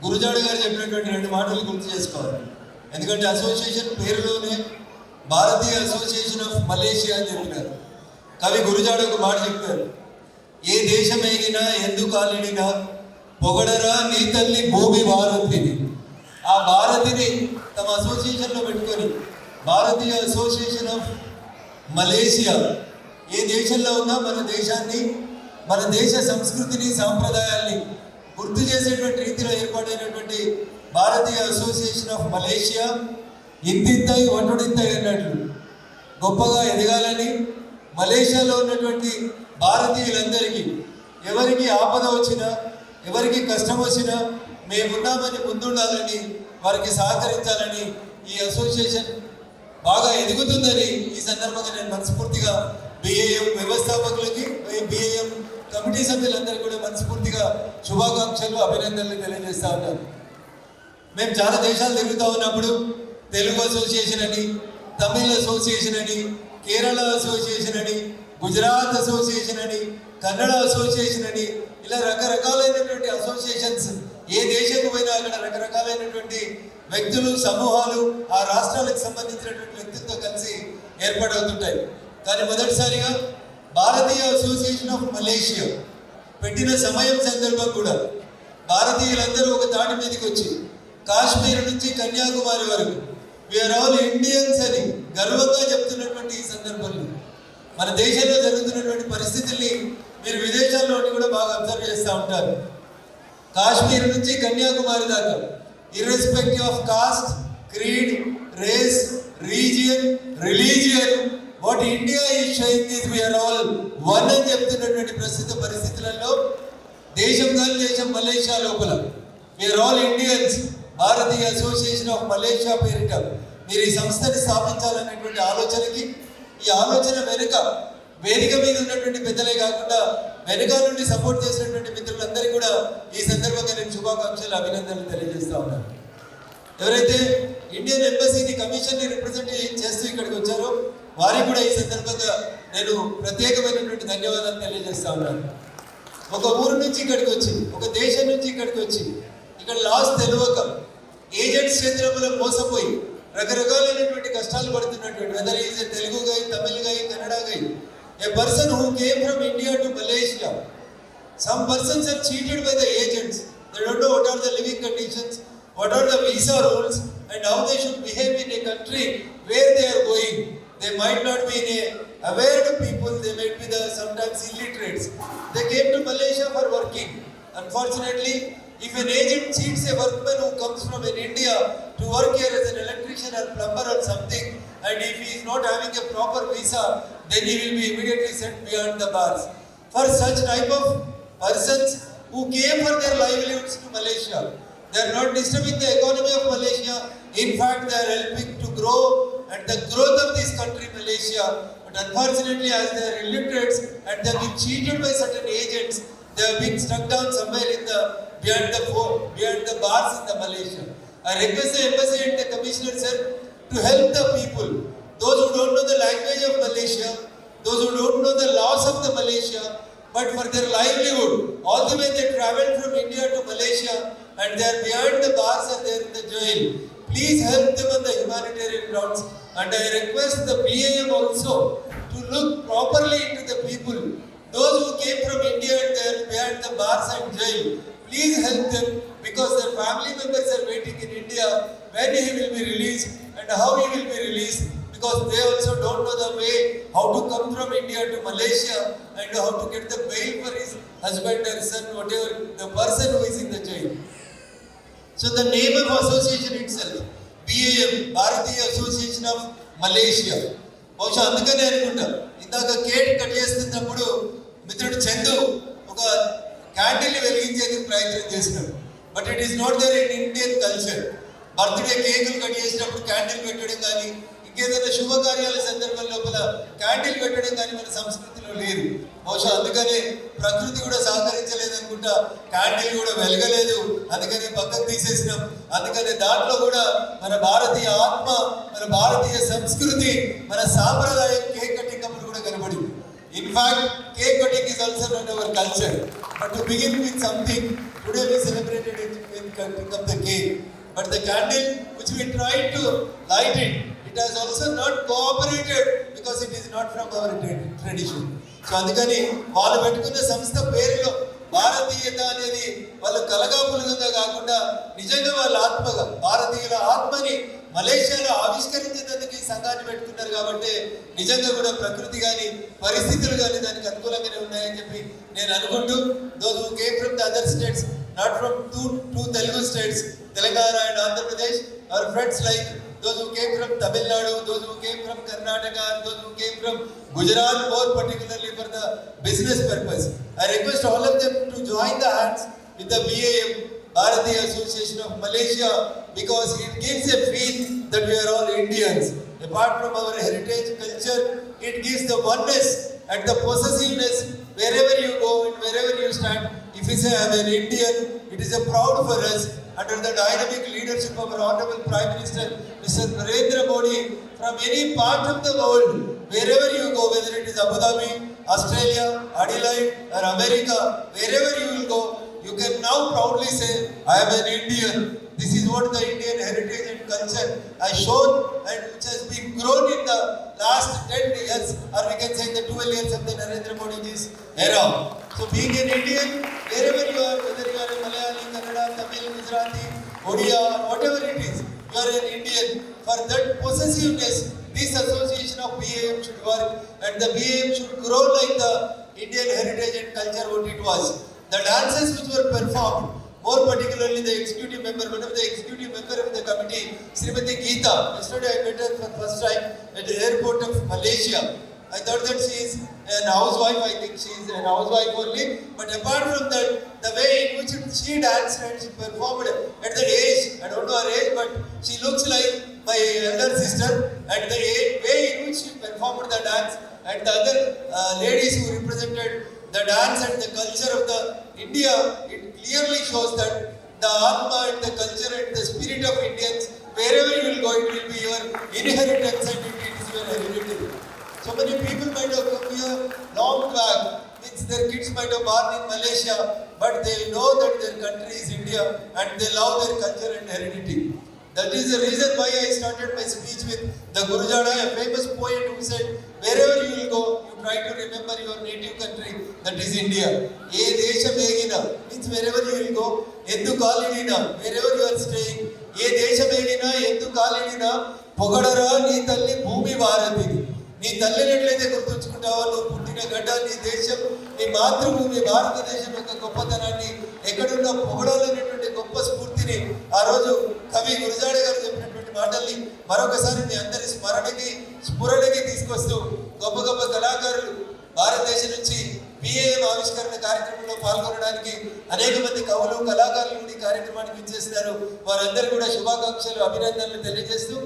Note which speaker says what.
Speaker 1: గురజాడ గారు చెప్పినటువంటి 2 మాటలు గుర్తు చేసుకోవాలి. ఎందుకంటే అసోసియేషన్ పేరులోనే భారతీయ అసోసియేషన్ ఆఫ్ మలేషియా అని చెప్పినారు. కవి గురజాడ ఒక మాట చెప్పారు, ఏ దేశమేగినా ఎందుకు కాలిడినా పొగడరా నీ తల్లి భూమి భారతిని. ఆ భారతిని తమ అసోసియేషన్లో పెట్టుకొని భారతీయ అసోసియేషన్ ఆఫ్ మలేషియా ఏ దేశంలో ఉన్నా మన దేశాన్ని, మన దేశ సంస్కృతిని, సాంప్రదాయాల్ని గుర్తు చేసేటువంటి రీతిలో ఏర్పాటైనటువంటి భారతీయ అసోసియేషన్ ఆఫ్ మలేషియా ఇంతింతై వటుడింతై అన్నట్లు గొప్పగా ఎదగాలని, మలేషియాలో ఉన్నటువంటి భారతీయులందరికీ ఎవరికి ఆపద వచ్చినా, ఎవరికి కష్టం వచ్చినా మేమున్నామని ముందుండాలని, వారికి సహకరించాలని, ఈ అసోసియేషన్ బాగా ఎదుగుతుందని ఈ సందర్భంగా నేను మనస్ఫూర్తిగా బిఏఎం వ్యవస్థాపకులకి, బిఏఎం కమిటీ సభ్యులందరికీ కూడా మనస్ఫూర్తిగా శుభాకాంక్షలు, అభినందనలు తెలియజేస్తా ఉన్నాను. మేము చాలా దేశాలు తిరుగుతూ ఉన్నప్పుడు తెలుగు అసోసియేషన్ అని, తమిళ్ అసోసియేషన్ అని, కేరళ అసోసియేషన్ అని, గుజరాత్ అసోసియేషన్ అని, కన్నడ అసోసియేషన్ అని, ఇలా రకరకాలైనటువంటి అసోసియేషన్స్ ఏ దేశంకు పోయినా అక్కడ రకరకాలైనటువంటి వ్యక్తులు, సమూహాలు, ఆ రాష్ట్రాలకు సంబంధించినటువంటి వ్యక్తులతో కలిసి ఏర్పాటవుతుంటాయి. కానీ మొదటిసారిగా భారతీయ అసోసియేషన్ ఆఫ్ మలేషియా పెట్టిన సమయం సందర్భం కూడా భారతీయులందరూ ఒక తాటి మీదకి వచ్చి కాశ్మీర్ నుంచి కన్యాకుమారి వరకు వీఆర్ ఆల్ ఇండియన్స్ అని గర్వంగా చెప్తున్నటువంటి ఈ సందర్భంలో మన దేశంలో జరుగుతున్నటువంటి పరిస్థితుల్ని మీరు విదేశాల్లో కూడా బాగా అబ్జర్వ్ చేస్తూ ఉంటారు. కాశ్మీర్ నుంచి కన్యాకుమారి దాకా irrespective of caste, creed, race, region, religion, what India is showing is we are all one అని చెప్తున్నటువంటి ప్రస్తుత పరిస్థితులలో దేశం కాని దేశం మలేషియా లోపల we are all Indians. Bharatiya association of Malaysia పేరిట మీరు ఈ సంస్థని స్థాపించాలనేటువంటి ఆలోచనకి, ఈ ఆలోచన వెనుక వేదిక మీద ఉన్నటువంటి పెద్దలే కాకుండా వెనుక నుండి సపోర్ట్ చేసినటువంటి మిత్రులందరికీ కూడా ఈ సందర్భంగా నేను శుభాకాంక్షలు, అభినందనలు తెలియజేస్తా ఉన్నాను. ఎవరైతే ఇండియన్ ఎంబసీని, కమిషన్ని రిప్రజెంట్ చేస్తూ ఇక్కడికి వచ్చారో వారికి కూడా ఈ సందర్భంగా నేను ప్రత్యేకమైనటువంటి ధన్యవాదాలు తెలియజేస్తా ఉన్నాను. ఒక ఊరు నుంచి ఇక్కడికి వచ్చి, ఒక దేశం నుంచి ఇక్కడికి వచ్చి ఇక్కడ లాస్ తెలియక ఏజెంట్స్ చేతులలో మోసపోయి రకరకాలైనటువంటి కష్టాలు పడుతున్నటువంటి, whether is Telugu guy, Tamil guy, Kannada guy, a person who came from India to Malaysia, some persons are cheated by the agents. They don't know what are the living conditions, what are the visa rules, and how they should behave in a country where they are going. They might not be aware to people, they might be sometimes illiterates. They came to Malaysia for working. Unfortunately, if an agent cheats a workman who comes from India to work here as an electrician or plumber or something, and if he is not having a proper visa, then he will be immediately sent beyond the bars. For such type of persons who came for their livelihoods to Malaysia, they are not disturbing the economy of Malaysia. In fact, they are helping to grow and the growth of this country, Malaysia. But unfortunately, as they are illiterates and they have been cheated by certain agents, they have been stuck down somewhere in the behind the bars in the Malaysia. I request the embassy and the commissioner, sir, to help the people, those who don't know the language of Malaysia, those who don't know the laws of the Malaysia, but for their livelihood, all the way they traveled from India to Malaysia and they are behind the bars and they are in the jail. Please help them on the humanitarian grounds, and I request the BAM also to look properly into the people, those who came from India and they are behind the bars and jail. Please help them, because their family members are waiting in India when he will be released and how he will be released, because they also don't know the way how to come from India to Malaysia and how to get the bail for his husband or son, whatever, the person who is in the jail. So the name of association itself, BAM, Bharatiya Association of Malaysia. బహుశా అందుకనే అనుకుంటా ఇందాక cake cut చేస్తున్నప్పుడు మిత్రుడు చందు ఒక క్యాండిల్ని వెలిగించేందుకు ప్రయత్నం చేసినాడు. But it is not there in Indian culture. Birthday కేకులు కట్ చేసినప్పుడు క్యాండిల్ పెట్టడం కానీ, ఇంకేదైనా శుభకార్యాల సందర్భం లోపల క్యాండిల్ పెట్టడం కానీ మన సంస్కృతిలో లేదు. బహుశా అందుకనే ప్రకృతి కూడా సహకరించలేదు అనుకుంటా, క్యాండిల్ కూడా వెలగలేదు, అందుకని పక్కకు తీసేసినాం. అందుకని దాంట్లో కూడా మన భారతీయ ఆత్మ, మన భారతీయ సంస్కృతి, మన సాంప్రదాయం కేక్ కట్టింగ్ అప్పుడు కూడా కనబడింది. In fact, cake cutting is also not our culture. But to begin with something, today we celebrated it in cutting of the cake. But the candle which we tried to light it, it has also not cooperated because it is not from our tradition. So అందుకని వాళ్ళు పెట్టుకున్న సంస్థ పేరులో భారతీయత అనేది వాళ్ళు కలగాపులుగా కాకుండా నిజంగా వాళ్ళ ఆత్మగా భారతీయుల ఆత్మని మలేషియాలో ఆవిష్కరించేందుకు ఈ సంఘాన్ని పెట్టుకున్నారు కాబట్టి నిజంగా కూడా ప్రకృతి కానీ పరిస్థితులు కానీ దానికి అనుకూలంగానే ఉన్నాయని చెప్పి నేను అనుకుంటూ those who came from the other states, not from two Telugu states, Telangana and Andhra Pradesh, our friends like those who came from Tamil Nadu, those who came from Karnataka, those who came from Gujarat, more particularly for the business purpose. I request all of them to join the hands with the BAM, Bharatiya Association of Malaysia, because it gives a feel that we are all Indians. Apart from our heritage culture, it gives the oneness and the possessiveness wherever you go and wherever you stand. If you say I am an Indian, it is a proud for us under the dynamic leadership of our Honorable Prime Minister Mr. Narendra Modi, from any part of the world, wherever you go, whether it is Abu Dhabi, Australia, Adelaide or America, wherever you will go, you can now proudly say, I am an Indian. This is what the Indian heritage and culture has shown and which has been grown in the last 10 years, or we can say in the 12 years of the Narendra Modi's era. So being an Indian, wherever you are, whether you are a Malayali, Kannada, Tamil, Gujarati, Odia, whatever it is, you are an Indian. For that possessiveness, this association of BAM should work and the BAM should grow like the Indian heritage and culture what it was. The dances which were performed, more particularly the executive member, one of the executive member of the committee, Srimati Geeta. Yesterday I met her for the first time at the airport of Malaysia. I thought that she is a housewife. I think she is a housewife only. But apart from that, the way in which she danced and she performed at that age, I don't know her age, but she looks like my elder sister. And the way in which she performed the dance and the other ladies who represented the dance and the culture of the India, it clearly shows that the Atma and the culture and the spirit of Indians, wherever you will go, it will be your inheritance and it is your heritage. So many people might have come here long back, means their kids might have born in Malaysia, but they know that their country is India and they love their culture and heritage. That is the reason why I started my speech with the Gurujada, a famous poet who said, wherever you will go, you try to remember your native country, that is India. Ye desha megina, means wherever you will go, endu kaalidina, wherever you are staying, ye desha megina, endu kaalidina, pogadara nee talli bhoomi bharatidi. నీ తల్లిని ఎట్లయితే గుర్తుంచుకుంటావో నువ్వు పుట్టిన గడ్డ, నీ దేశం, నీ మాతృభూమి భారతదేశం యొక్క గొప్పతనాన్ని ఎక్కడున్నా పొగడాలనేటువంటి గొప్ప స్ఫూర్తిని ఆ రోజు కవి గురజాడ గారు చెప్పినటువంటి మాటల్ని మరొకసారి మీ అందరి స్ఫురణకి తీసుకొస్తూ గొప్ప గొప్ప కళాకారులు భారతదేశం నుంచి BAM ఆవిష్కరణ కార్యక్రమంలో పాల్గొనడానికి అనేక మంది కవులు కళాకారులు ఈ కార్యక్రమానికి ఇచ్చేస్తున్నారు. వారందరూ కూడా శుభాకాంక్షలు అభినందనలు తెలియజేస్తూ